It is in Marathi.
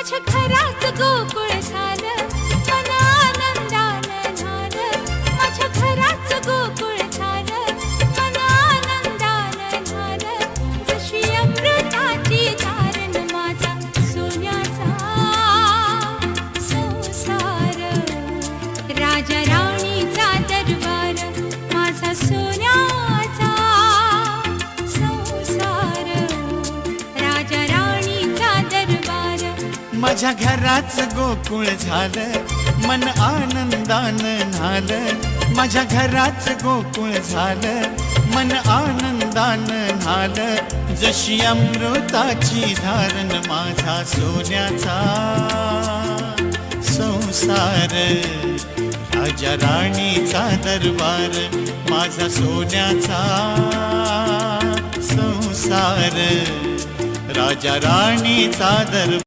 माझ्या घरात गोकुळ झालं, मन आनंदानं झालं. माझ्या घरात गोकुळ झालं, मन आनंदानं झालं. जशी अमृताची धारण माझा सोन्याचा संसार. राजा राणीचा दरबार माझा सोन्याचा संसार. राजा राणीचा दरबार. माझ्या घराचं गोकुळ झालं, मन आनंदानं न्हालं. माझ्या घराचं गोकुळ झालं, मन आनंदानं न्हालं. जशी अमृताची धारण माझा सोन्याचा संसार. राजा राणीचा दरबार माझा सोन्याचा संसार. राजा राणीचा दरबार.